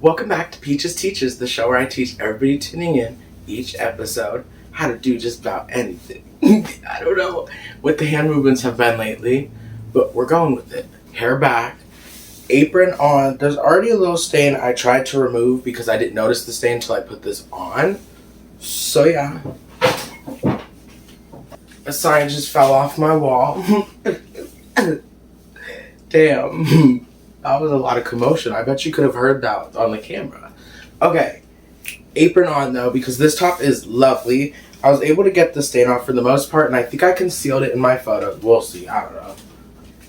Welcome back to Peaches Teaches, the show where I teach everybody tuning in each episode how to do just about anything. I don't know what the hand movements have been lately, but we're going with it. Hair back, apron on. There's already a little stain I tried to remove because I didn't notice the stain until I put this on. So yeah. A sign just fell off my wall. Damn. That was a lot of commotion. I bet you could have heard that on the camera. Okay. Apron on though, because this top is lovely. I was able to get the stain off for the most part, and I think I concealed it in my photos. We'll see. I don't know.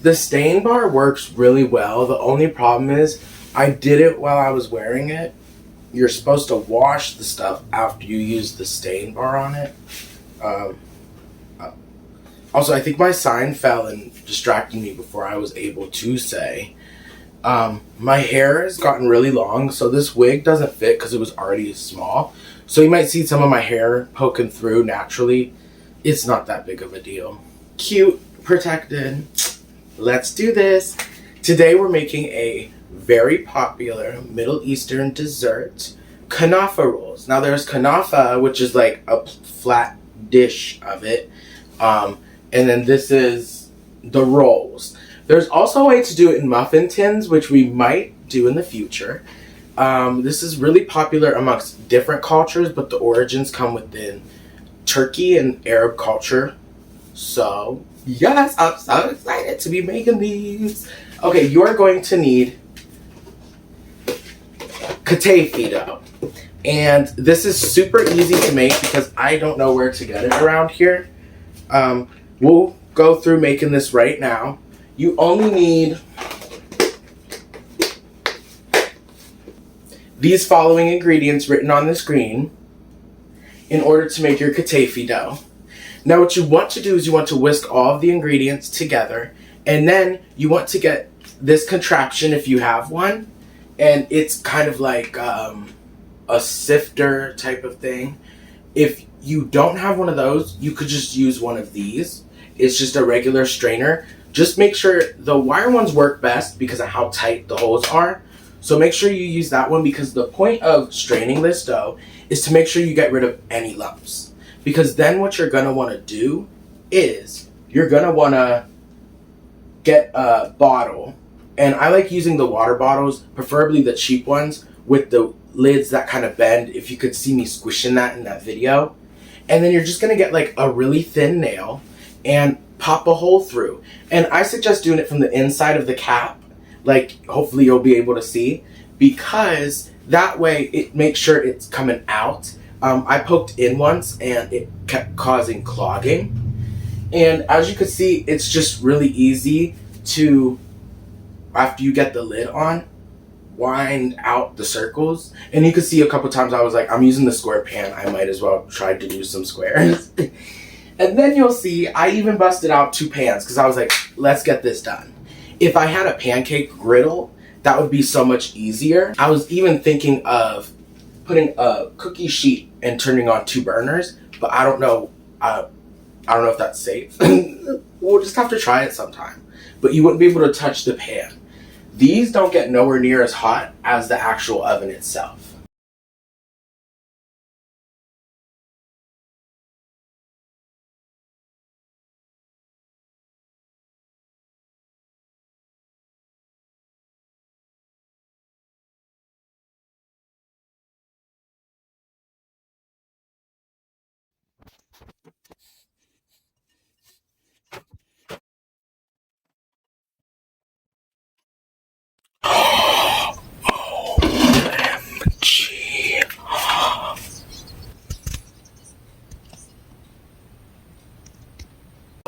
The stain bar works really well. The only problem is I did it while I was wearing it. You're supposed to wash the stuff after you use the stain bar on it. Also, I think my sign fell and distracted me before I was able to say. My hair has gotten really long, so this wig doesn't fit because it was already small. So you might see some of my hair poking through naturally. It's not that big of a deal. Cute, protected. Let's do this. Today we're making a very popular Middle Eastern dessert, Knafeh Rolls. Now there's Knafeh, which is like a flat dish of it. And then this is the rolls. There's also a way to do it in muffin tins, which we might do in the future. This is really popular amongst different cultures, but the origins come within Turkey and Arab culture. So, yes, I'm so excited to be making these. Okay, you're going to need Knafeh dough. And this is super easy to make because I don't know where to get it around here. We'll go through making this right now. You only need these following ingredients written on the screen in order to make your Knafeh dough. Now what you want to do is you want to whisk all of the ingredients together, and then you want to get this contraption if you have one, and it's kind of like a sifter type of thing. If you don't have one of those, you could just use one of these. It's just a regular strainer. Just make sure the wire ones work best because of how tight the holes are. So make sure you use that one, because the point of straining this dough is to make sure you get rid of any lumps. Because then what you're going to want to do is you're going to want to get a bottle. And I like using the water bottles, preferably the cheap ones with the lids that kind of bend, if you could see me squishing that in that video. And then you're just going to get like a really thin nail and pop a hole through. And I suggest doing it from the inside of the cap, like hopefully you'll be able to see, because that way it makes sure it's coming out. I poked in once and it kept causing clogging. And as you can see, it's just really easy to, after you get the lid on, wind out the circles. And you can see a couple times I was like, I'm using the square pan, I might as well try to do some squares. And then you'll see I even busted out 2 pans because I was like, let's get this done. If I had a pancake griddle, that would be so much easier. I was even thinking of putting a cookie sheet and turning on 2 burners, but I don't know. I don't know if that's safe. We'll just have to try it sometime. But you wouldn't be able to touch the pan. These don't get nowhere near as hot as the actual oven itself. OMG.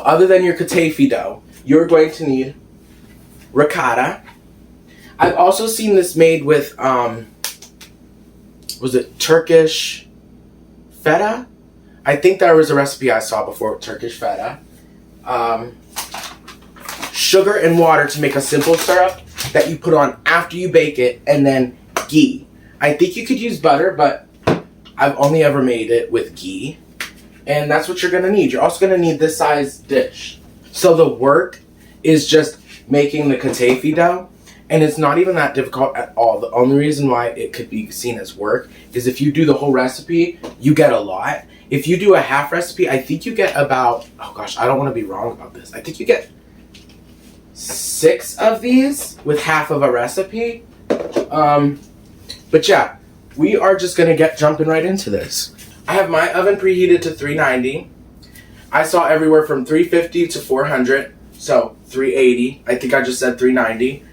Other than your Knafeh dough, you're going to need ricotta. I've also seen this made with, was it Turkish feta? I think there was a recipe I saw before with Turkish feta. Sugar and water to make a simple syrup that you put on after you bake it, and then ghee. I think you could use butter, but I've only ever made it with ghee. And that's what you're going to need. You're also going to need this size dish. So the work is just making the Knafeh dough. And it's not even that difficult at all. The only reason why it could be seen as work is if you do the whole recipe, you get a lot. If you do a half recipe, I think you get about, oh gosh, I don't want to be wrong about this. I think you get 6 of these with half of a recipe. But yeah, we are just going to get jumping right into this. I have my oven preheated to 390. I saw everywhere from 350 to 400, so 380. I think I just said 390.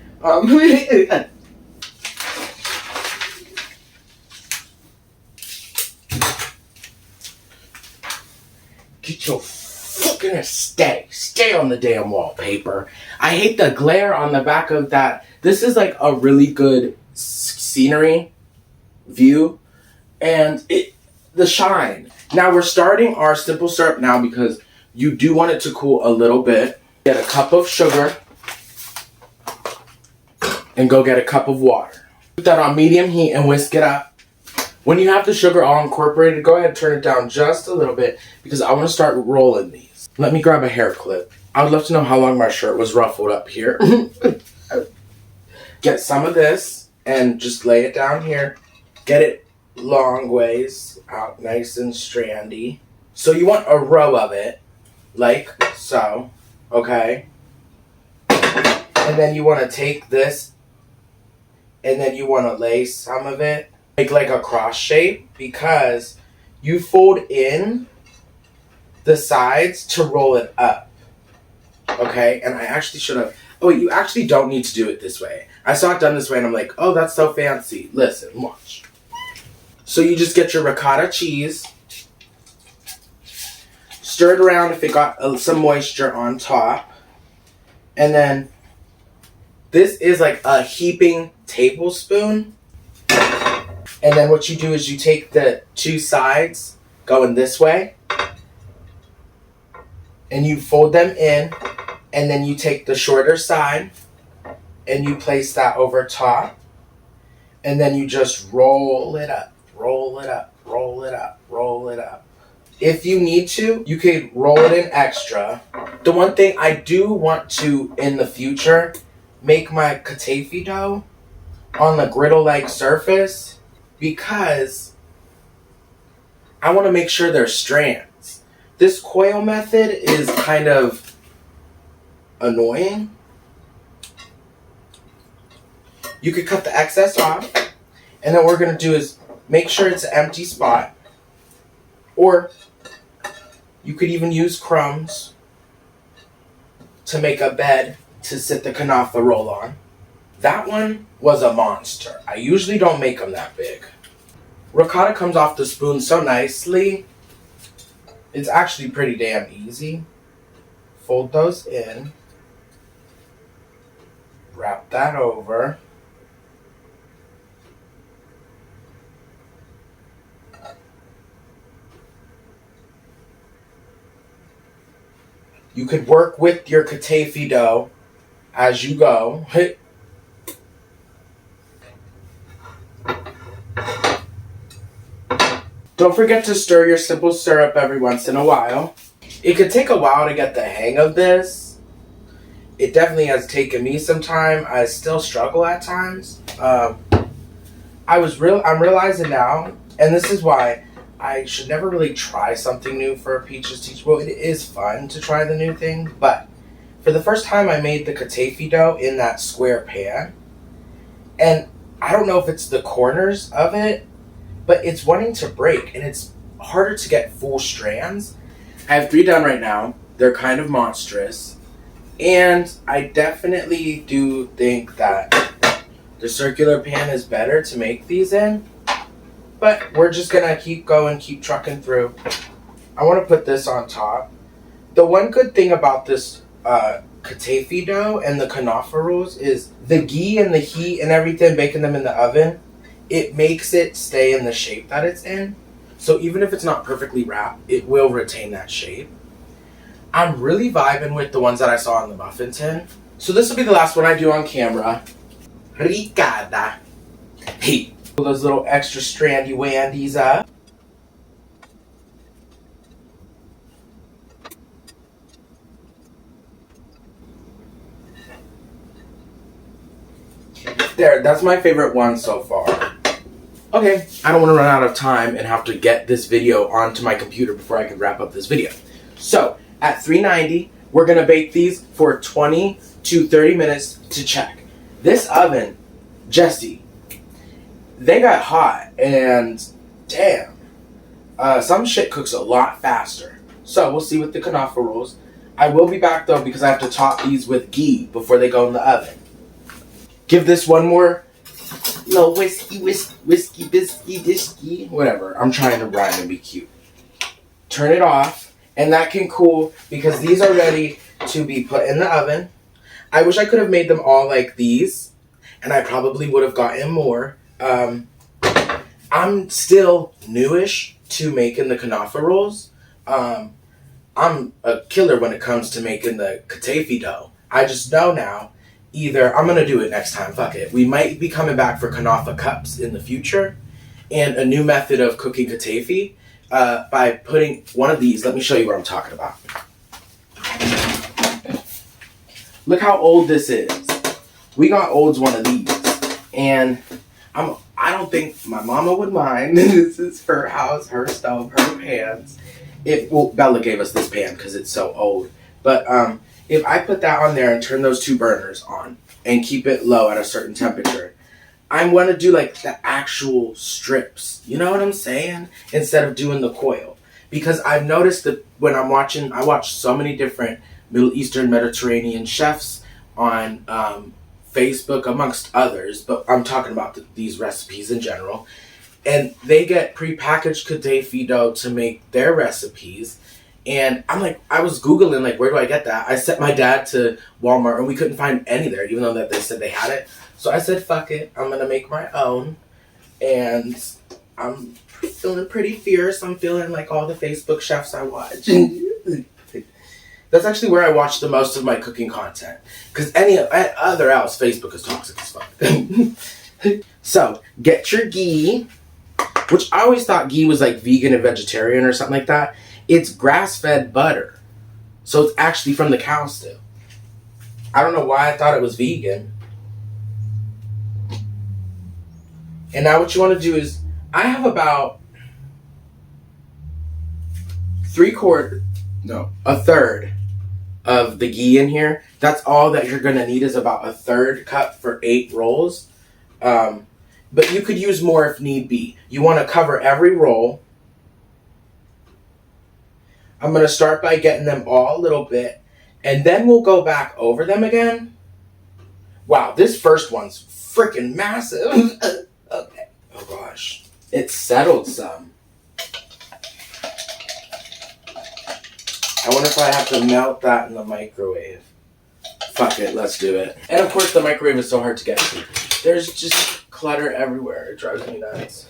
Get your fucking stay on the damn wallpaper. I hate the glare on the back of that. This is like a really good scenery view, and the shine. Now we're starting our simple syrup now because you do want it to cool a little bit. Get a cup of sugar and go get a cup of water. Put that on medium heat and whisk it up. When you have the sugar all incorporated, go ahead and turn it down just a little bit because I want to start rolling these. Let me grab a hair clip. I would love to know how long my shirt was ruffled up here. Get some of this and just lay it down here. Get it long ways out, nice and strandy. So you want a row of it, like so, okay? And then you want to take this and then you want to lay some of it. Make like a cross shape because you fold in the sides to roll it up. Okay? And I actually should have... Oh, wait, you actually don't need to do it this way. I saw it done this way and I'm like, oh, that's so fancy. Listen, watch. So you just get your ricotta cheese. Stir it around if it got some moisture on top. And then this is like a heaping tablespoon. And then what you do is you take the 2 sides going this way and you fold them in, and then you take the shorter side and you place that over top, and then you just roll it up, roll it up, roll it up, roll it up. If you need to, you could roll it in extra. The one thing I do want to, in the future, make my Knafeh dough on the griddle-like surface, because I want to make sure they're strands. This coil method is kind of annoying. You could cut the excess off, and then what we're going to do is make sure it's an empty spot, or you could even use crumbs to make a bed to sit the Knafeh roll on. That one was a monster. I usually don't make them that big. Ricotta comes off the spoon so nicely. It's actually pretty damn easy. Fold those in. Wrap that over. You could work with your Knafeh dough as you go. Don't forget to stir your simple syrup every once in a while. It could take a while to get the hang of this. It definitely has taken me some time. I still struggle at times. I'm realizing now, and this is why I should never really try something new for a Peaches Teach. Well, it is fun to try the new thing, but for the first time I made the Knafeh dough in that square pan. And I don't know if it's the corners of it, but it's wanting to break, and it's harder to get full strands. I have 3 done right now. They're kind of monstrous. And I definitely do think that the circular pan is better to make these in. But we're just going to keep going, keep trucking through. I want to put this on top. The one good thing about this Knafeh dough and the Knafeh rolls is the ghee and the heat and everything, baking them in the oven, it makes it stay in the shape that it's in. So even if it's not perfectly wrapped, it will retain that shape. I'm really vibing with the ones that I saw in the muffin tin. So this will be the last one I do on camera. Ricotta. Hey, pull those little extra strandy wandies up. There, that's my favorite one so far. Okay, I don't want to run out of time and have to get this video onto my computer before I can wrap up this video. So, at 390, we're going to bake these for 20 to 30 minutes to check. This oven, Jesse, they got hot and damn, some shit cooks a lot faster. So, we'll see with the Knafeh Rolls. I will be back though because I have to top these with ghee before they go in the oven. Give this one more little whiskey, bisky, disky, whatever. I'm trying to rhyme and be cute. Turn it off, and that can cool because these are ready to be put in the oven. I wish I could have made them all like these, and I probably would have gotten more. I'm still newish to making the Knafeh Rolls. I'm a killer when it comes to making the Knafeh dough. I just know now, either I'm going to do it next time, fuck it. We might be coming back for Knafeh cups in the future, and a new method of cooking Knafeh by putting one of these. Let me show you what I'm talking about. Look how old this is. We got Olds one of these, and I don't think my mama would mind. This is her house, her stove, her pans. Well, Bella gave us this pan because it's so old. But if I put that on there and turn those two burners on and keep it low at a certain temperature, I want to do like the actual strips. You know what I'm saying? Instead of doing the coil. Because I've noticed that when I watch so many different Middle Eastern Mediterranean chefs on Facebook, amongst others. But I'm talking about these recipes in general. And they get prepackaged Knafeh dough to make their recipes. And I'm like, I was Googling, like, where do I get that? I sent my dad to Walmart, and we couldn't find any there, even though that they said they had it. So I said, fuck it, I'm going to make my own. And I'm feeling pretty fierce. I'm feeling like all the Facebook chefs I watch. That's actually where I watch the most of my cooking content. Because any other else, Facebook is toxic as fuck. So, get your ghee. Which I always thought ghee was like vegan and vegetarian or something like that. It's grass-fed butter. So it's actually from the cow still. I don't know why I thought it was vegan. And now what you want to do is, I have about a third of the ghee in here. That's all that you're going to need, is about a third cup for 8 rolls. But you could use more if need be. You want to cover every roll. I'm going to start by getting them all a little bit, and then we'll go back over them again. Wow, this first one's freaking massive. Okay. Oh gosh. It settled some. I wonder if I have to melt that in the microwave. Fuck it, let's do it. And of course the microwave is so hard to get to. There's just clutter everywhere. It drives me nuts.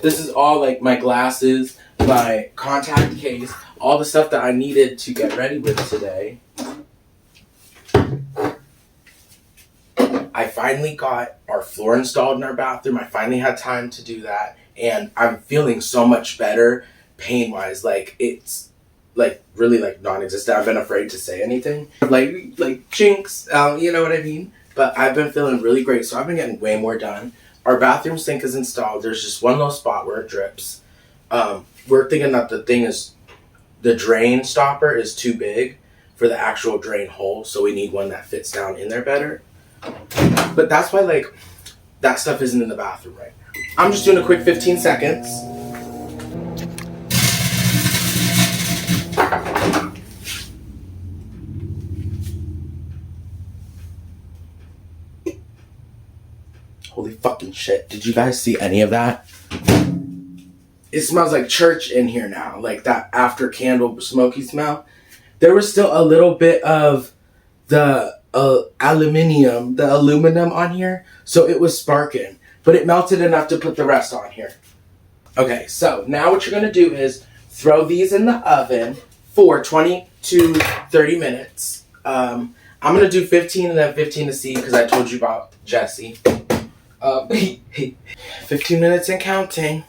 This is all like my glasses, my contact case, all the stuff that I needed to get ready with today. I finally got our floor installed in our bathroom. I finally had time to do that. And I'm feeling so much better pain-wise. Like, it's like really like non-existent. I've been afraid to say anything. Like jinx, you know what I mean? But I've been feeling really great, so I've been getting way more done. Our bathroom sink is installed. There's just one little spot where it drips. We're thinking that the drain stopper is too big for the actual drain hole, so we need one that fits down in there better. But that's why, like, that stuff isn't in the bathroom right now. I'm just doing a quick 15 seconds. Holy fucking shit. Did you guys see any of that? It smells like church in here now. Like that after candle smoky smell. There was still a little bit of the aluminum on here. So it was sparking. But it melted enough to put the rest on here. Okay, so now what you're going to do is throw these in the oven for 20 to 30 minutes. I'm going to do 15 and then 15 to see because I told you about Jesse. 15 minutes and counting.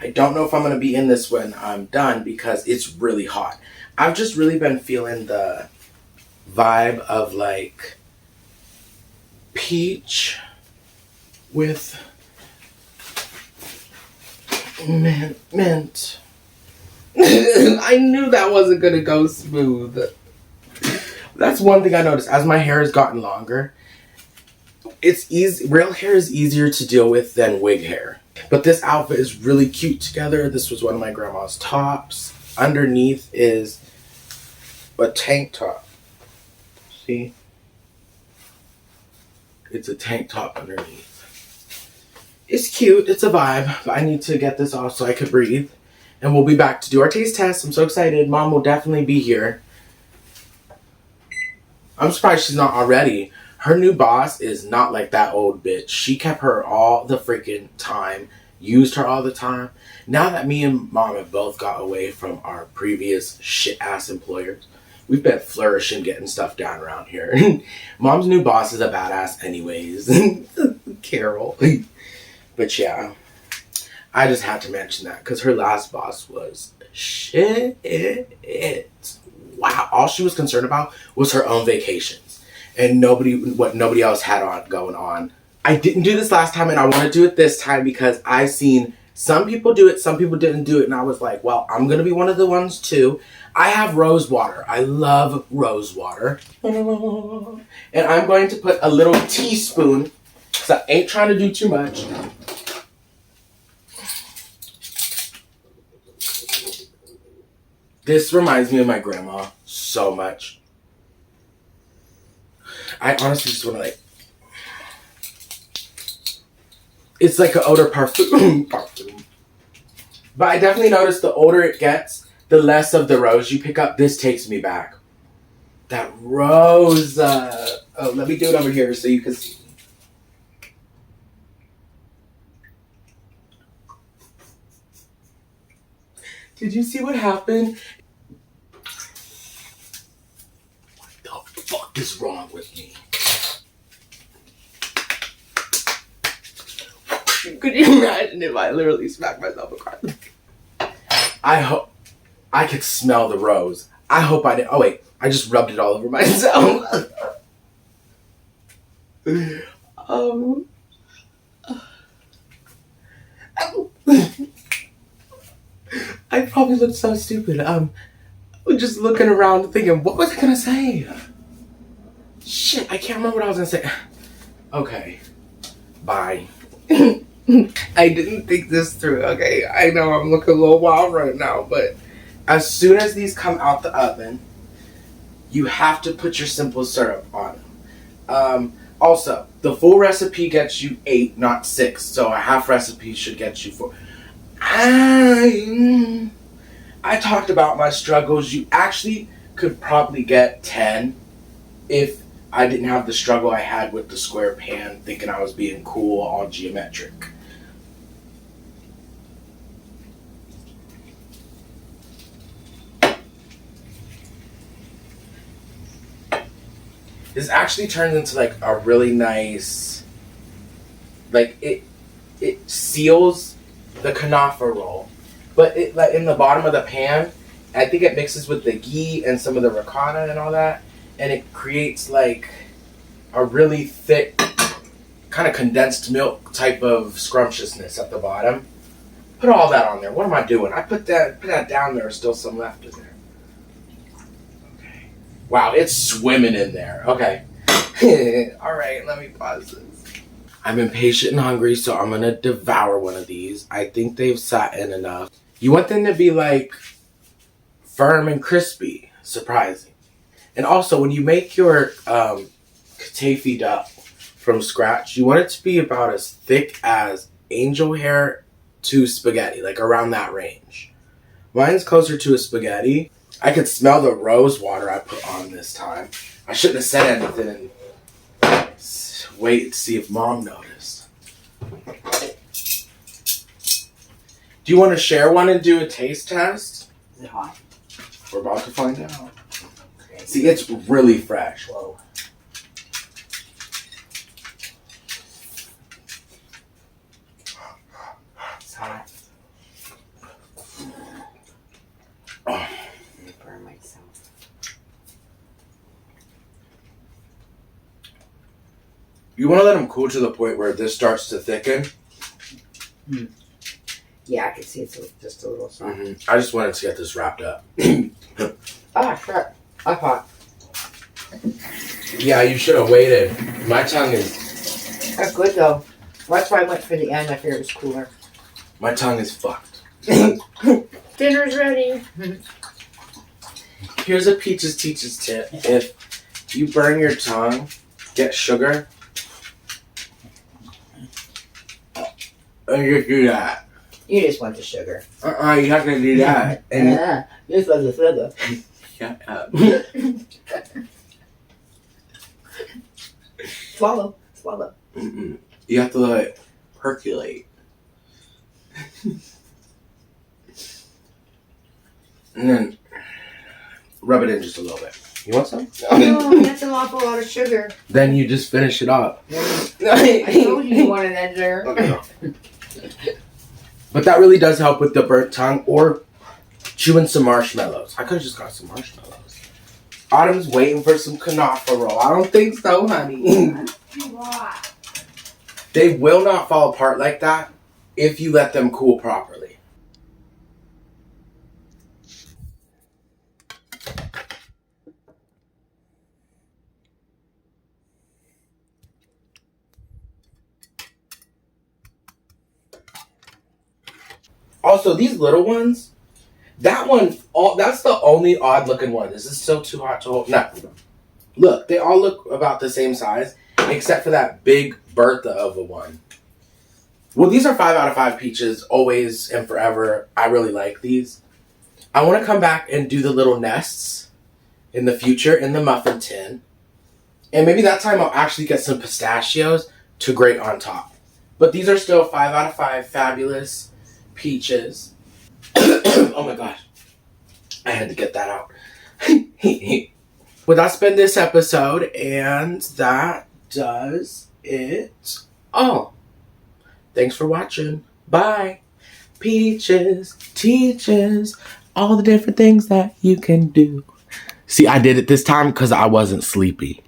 I don't know if I'm going to be in this when I'm done because it's really hot. I've just really been feeling the vibe of like peach with mint. I knew that wasn't gonna go smooth. That's one thing I noticed. As my hair has gotten longer, it's easy. Real hair is easier to deal with than wig hair. But this outfit is really cute together. This was one of my grandma's tops. Underneath is a tank top. See? It's a tank top underneath. It's cute. It's a vibe. But I need to get this off so I could breathe. And we'll be back to do our taste test. I'm so excited. Mom will definitely be here. I'm surprised she's not already. Her new boss is not like that old bitch. She kept her all the freaking time. Used her all the time. Now that me and Mom have both got away from our previous shit-ass employers, we've been flourishing getting stuff done around here. Mom's new boss is a badass anyways. Carol. But yeah, I just had to mention that because her last boss was shit. Wow. All she was concerned about was her own vacations and what nobody else had going on. I didn't do this last time and I want to do it this time because I've seen some people do it, some people didn't do it, and I was like, well, I'm going to be one of the ones too. I have rose water. I love rose water. And I'm going to put a little teaspoon because I ain't trying to do too much. This reminds me of my grandma so much. I honestly just want to it's like an odor parfum. But I definitely noticed the older it gets, the less of the rose you pick up. This takes me back. That rose. Oh, let me do it over here so you can see. Did you see what happened? What the fuck is wrong with me? Could you imagine if I literally smacked myself across? I hope I could smell the rose. I hope I didn't. Oh wait, I just rubbed it all over myself. I probably looked so stupid. Just looking around thinking, what was I gonna say? Shit, I can't remember what I was gonna say. Okay, bye. I didn't think this through. Okay, I know I'm looking a little wild right now, but as soon as these come out the oven, you have to put your simple syrup on them. Also, the full recipe gets you 8, not 6, so a half recipe should get you 4. I talked about my struggles. You actually could probably get 10 if I didn't have the struggle I had with the square pan, thinking I was being cool, all geometric. This actually turns into like a really nice, like it seals the Knafeh roll, but it like in the bottom of the pan, I think it mixes with the ghee and some of the ricotta and all that, and it creates like a really thick, kind of condensed milk type of scrumptiousness at the bottom. Put all that on there. What am I doing? I put that down there. There's still some left in there. Okay. Wow, it's swimming in there. Okay. All right, let me pause this. I'm impatient and hungry, so I'm gonna devour one of these. I think they've sat in enough. You want them to be like firm and crispy. Surprising. And also, when you make your Knafeh dough from scratch, you want it to be about as thick as angel hair to spaghetti, like around that range. Mine's closer to a spaghetti. I could smell the rose water I put on this time. I shouldn't have said anything and wait to see if Mom noticed. Do you want to share one and do a taste test? Is it hot? We're about to find out. See, it's really fresh. Whoa. It's hot. Oh. I'm gonna burn myself. You want to let them cool to the point where this starts to thicken. Yeah, I can see it's just a little soft. I just wanted to get this wrapped up. Ah, shit. I thought. Yeah, you should have waited. My tongue is... That's good though. That's why I went for the end. I figured it was cooler. My tongue is fucked. Dinner's ready. Here's a Peaches Teaches tip. If you burn your tongue, get sugar. And you do that. You just want the sugar. You have to do that. And This was the sugar. shut up. Swallow. Swallow. You have to let it percolate. And then rub it in just a little bit. You want some? No, that's an awful lot of sugar. Then you just finish it up. I told you wanted that sugar. Okay. But that really does help with the burnt tongue or chewing some marshmallows. I could have just got some marshmallows. Autumn's waiting for some Knafeh roll. I don't think so, honey. They will not fall apart like that if you let them cool properly. Also, these little ones, that's the only odd looking one. Is this still too hot to hold? No. Look, they all look about the same size, except for that big Bertha of a one. Well, these are 5 out of 5 peaches, always and forever. I really like these. I want to come back and do the little nests in the future in the muffin tin. And maybe that time I'll actually get some pistachios to grate on top. But these are still 5 out of 5 fabulous peaches. Oh my gosh. I had to get that out. Well, that's been this episode, and that does it all. Thanks for watching. Bye. Peaches teaches all the different things that you can do. See, I did it this time because I wasn't sleepy.